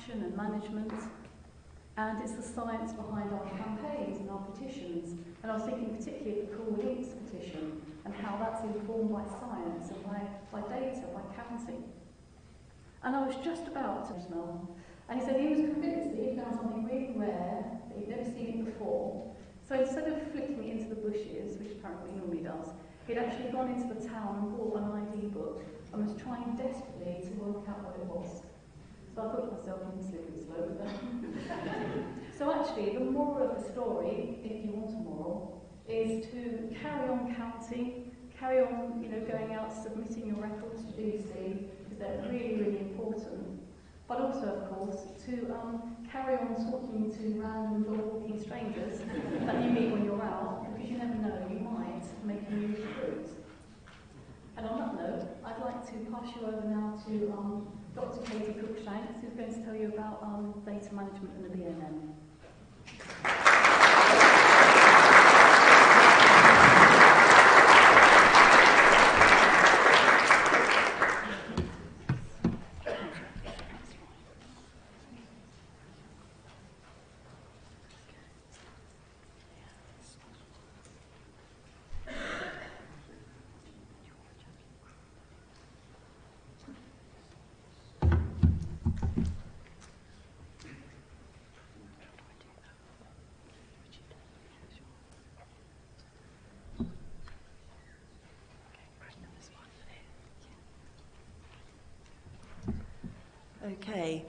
action and management. And it's the science behind our campaigns and our petitions. And I was thinking particularly of the Cool Links petition and how that's informed by science and by data, by counting. And I was just about to smell. And he said he was convinced that he'd found something really rare, that he'd never seen it before. So instead of flicking it into the bushes, which apparently he normally does, he'd actually gone into the town and bought an ID book and was trying desperately to work out what it was. So I thought to myself, I'm slippery slope there. So actually, the moral of the story, if you want a moral, is to carry on counting, carry on, going out, submitting your records to BBC, because they're really, really important. But also, of course, to carry on talking to random dog-walking strangers that you meet when you're out, because you never know, you might make a new recruit. And on that note, I'd like to pass you over now to Dr. Katie Cruikshanks, who's going to tell you about data management and the BNN. Okay,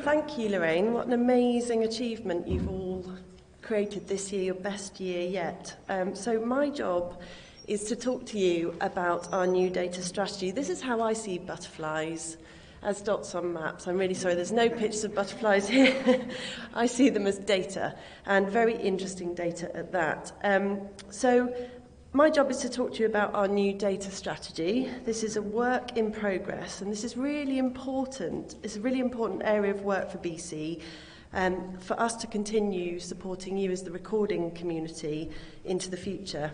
thank you, Lorraine. What an amazing achievement you've all created this year, your best year yet. So my job is to talk to you about our new data strategy. This is how I see butterflies, as dots on maps. I'm really sorry, there's no pictures of butterflies here. I see them as data, and very interesting data at that. So my job is to talk to you about our new data strategy. This is a work in progress, and this is really important. It's a really important area of work for BC, for us to continue supporting you as the recording community into the future.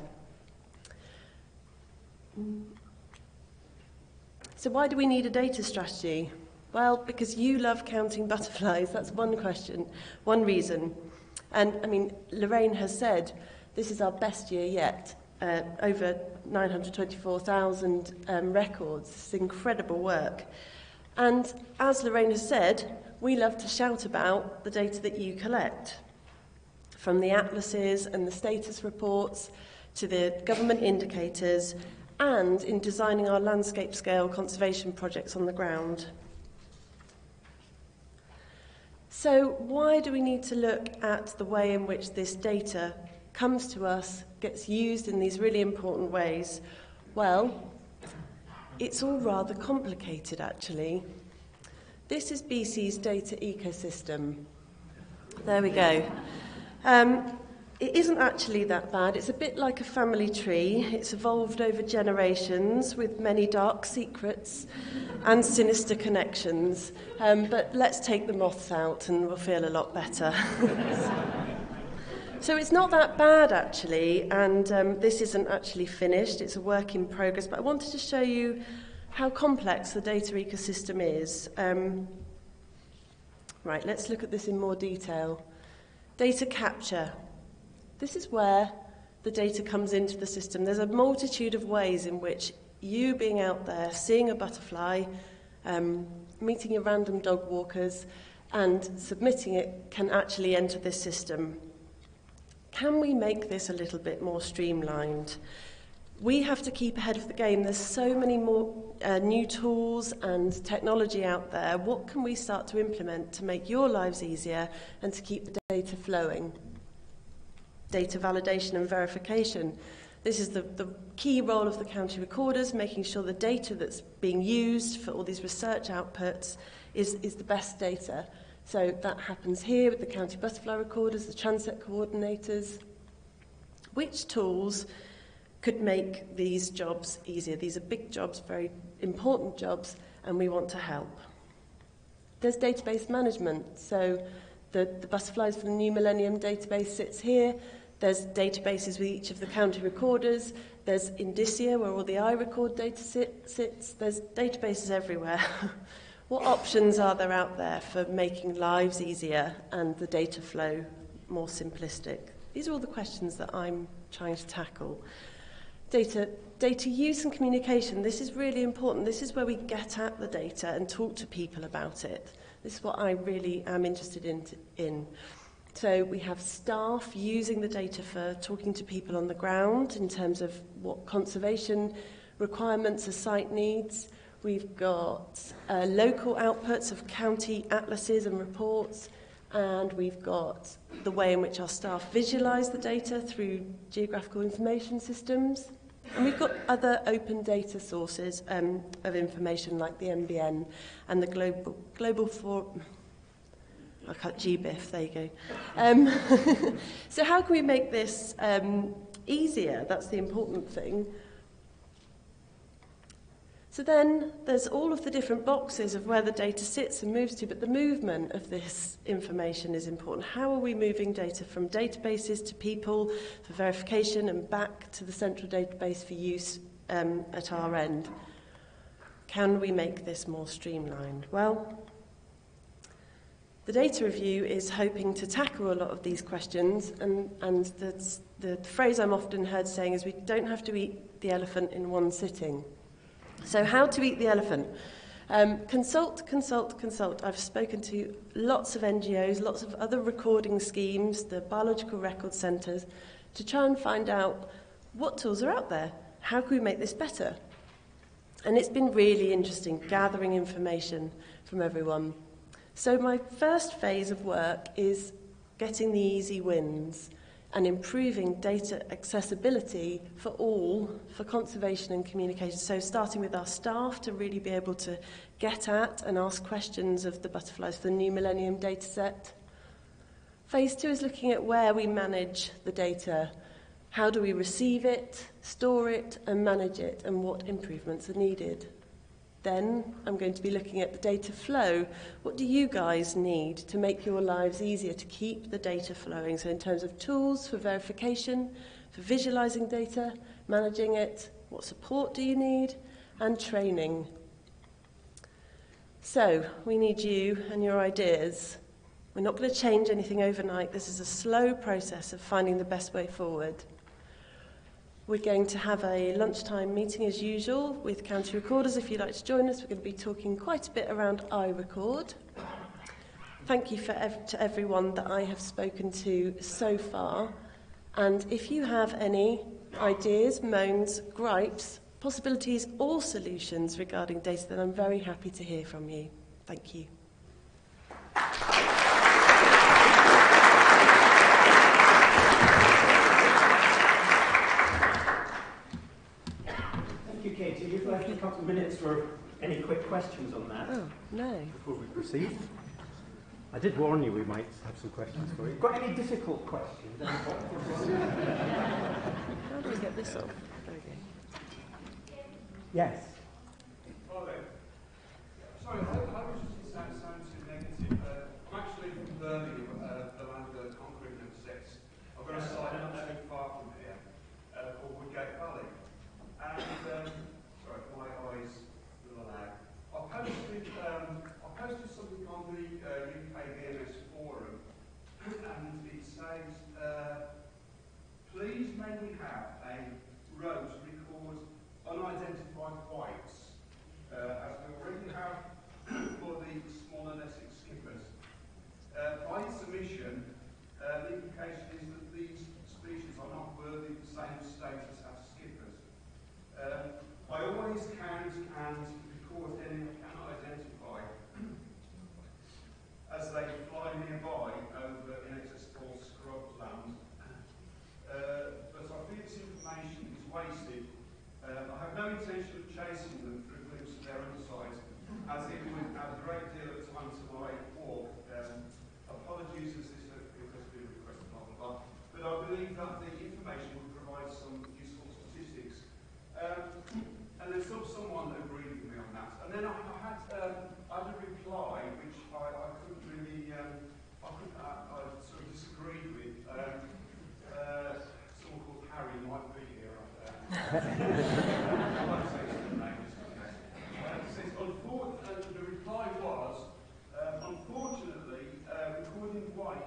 So why do we need a data strategy? Well, because you love counting butterflies. That's one question, one reason. And, I mean, Lorraine has said this is our best year yet. Over 924,000 records. It's incredible work. And as Lorraine has said, we love to shout about the data that you collect. From the atlases and the status reports to the government indicators, and in designing our landscape scale conservation projects on the ground. So why do we need to look at the way in which this data comes to us, gets used in these really important ways? Well, it's all rather complicated, actually. This is BC's data ecosystem. There we go. It isn't actually that bad. It's a bit like a family tree. It's evolved over generations with many dark secrets and sinister connections. But let's take the moths out and we'll feel a lot better. So it's not that bad, actually, and this isn't actually finished. It's a work in progress, but I wanted to show you how complex the data ecosystem is. Right, let's look at this in more detail. Data capture. This is where the data comes into the system. There's a multitude of ways in which you being out there, seeing a butterfly, meeting your random dog walkers, and submitting it can actually enter this system. Can we make this a little bit more streamlined? We have to keep ahead of the game. There's so many more new tools and technology out there. What can we start to implement to make your lives easier and to keep the data flowing? Data validation and verification. This is the key role of the county recorders, making sure the data that's being used for all these research outputs is the best data. So that happens here with the county butterfly recorders, the Transect coordinators. Which tools could make these jobs easier? These are big jobs, very important jobs, and we want to help. There's database management. So the butterflies for the New Millennium database sits here. There's databases with each of the county recorders. There's Indicia, where all the iRecord data sits. There's databases everywhere. What options are there out there for making lives easier and the data flow more simplistic? These are all the questions that I'm trying to tackle. Data use and communication, this is really important. This is where we get at the data and talk to people about it. This is what I really am interested in. So we have staff using the data for talking to people on the ground in terms of what conservation requirements a site needs. We've got local outputs of county atlases and reports, and we've got the way in which our staff visualise the data through geographical information systems. And we've got other open data sources of information like the NBN and the Global Forum. I cut GBIF, there you go. So how can we make this easier? That's the important thing. So then there's all of the different boxes of where the data sits and moves to, but the movement of this information is important. How are we moving data from databases to people for verification and back to the central database for use at our end? Can we make this more streamlined? Well, the data review is hoping to tackle a lot of these questions, and the phrase I'm often heard saying is we don't have to eat the elephant in one sitting. So how to eat the elephant? Consult. I've spoken to lots of NGOs, lots of other recording schemes, the biological record centres, to try and find out what tools are out there. How can we make this better? And it's been really interesting gathering information from everyone. So my first phase of work is getting the easy wins and improving data accessibility for all, for conservation and communication. So starting with our staff to really be able to get at and ask questions of the butterflies for the New Millennium data set. Phase 2 is looking at where we manage the data. How do we receive it, store it, and manage it, and what improvements are needed? Then I'm going to be looking at the data flow. What do you guys need to make your lives easier to keep the data flowing? So in terms of tools for verification, for visualizing data, managing it, what support do you need, and training. So we need you and your ideas. We're not going to change anything overnight. This is a slow process of finding the best way forward. We're going to have a lunchtime meeting as usual with county recorders. If you'd like to join us, we're going to be talking quite a bit around iRecord. Thank you to everyone that I have spoken to so far. And if you have any ideas, moans, gripes, possibilities or solutions regarding data, then I'm very happy to hear from you. Thank you. Katie, you've left a couple of minutes for any quick questions on that. Oh, no. Before we proceed. I did warn you we might have some questions for you. Got any difficult questions? How do we get this off? There we go. Yes. Hello there. Sorry, how does it sound too negative? I'm actually from Birmingham, the land where the concrete never sits. I've got a site not too far from here called Woodgate Valley. And, sorry, my eyes a little lag. I posted something on the UK VMS forum, and it says, please may we have a row to record unidentified whites, as we already have for the smaller Essex skippers. By its submission, the implication is that these species are not worthy of the same status as skippers. I always count and record any I cannot identify as they fly nearby over inaccessible scrub land. But I think it's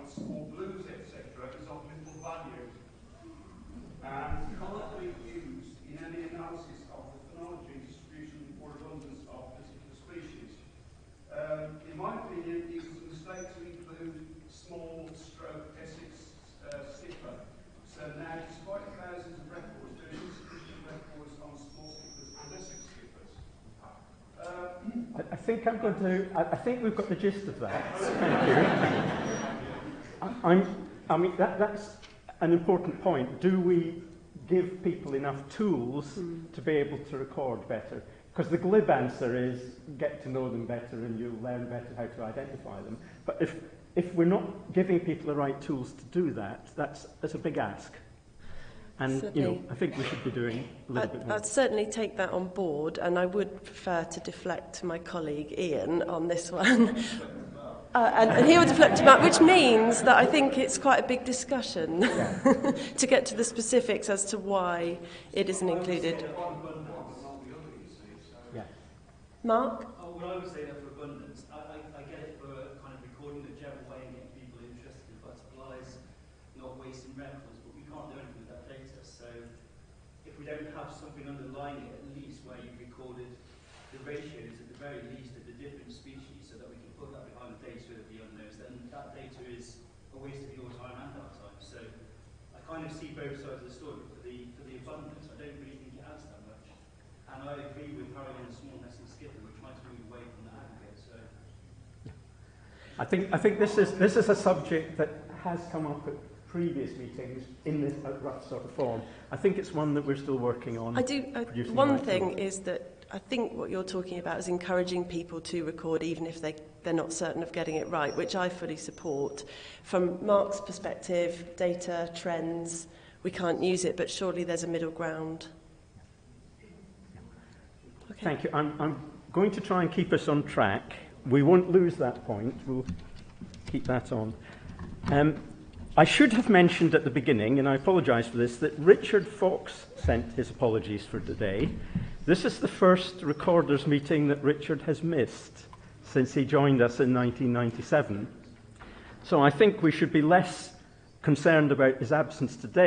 whites or blues, etc., is of little value and cannot be used in any analysis of the phenology, distribution or abundance of particular species. In my opinion, it was a mistake to include small stroke Essex skipper. So now, despite thousands of records, there is insufficient records on small skippers and Essex skippers. I think we've got the gist of that. Thank you. I mean, that's an important point. Do we give people enough tools to be able to record better? Because the glib answer is get to know them better and you'll learn better how to identify them. But if we're not giving people the right tools to do that, that's a big ask. And, I think we should be doing a little bit more. I'd certainly take that on board, and I would prefer to deflect to my colleague Ian on this one. And he would deflect to Matt, which means that I think it's quite a big discussion to get to the specifics as to why it isn't included. Yeah. Mark? Well, I would say that for abundance, I get it for kind of recording the general way and getting people interested in butterflies, not wasting records, but we can't do anything with that data. So if we don't have something underlying it, at least where you've recorded the ratios at the very least of the different species so that we can put that behind the data of the unknowns, then that data is a waste of your time and our time. So I kind of see both sides of the story. For the abundance, I don't really think it adds that much. And I agree with Harry on the small nesting skipper. We're trying to move away from the aggregate. So I think this is a subject that has come up at previous meetings in this rough sort of form. I think it's one that we're still working on. One thing is that I think what you're talking about is encouraging people to record even if they're not certain of getting it right, which I fully support. From Mark's perspective, data, trends, we can't use it, but surely there's a middle ground. Okay. Thank you. I'm going to try and keep us on track. We won't lose that point. We'll keep that on. I should have mentioned at the beginning, and I apologise for this, that Richard Fox sent his apologies for today. This is the first recorders meeting that Richard has missed since he joined us in 1997. So I think we should be less concerned about his absence today.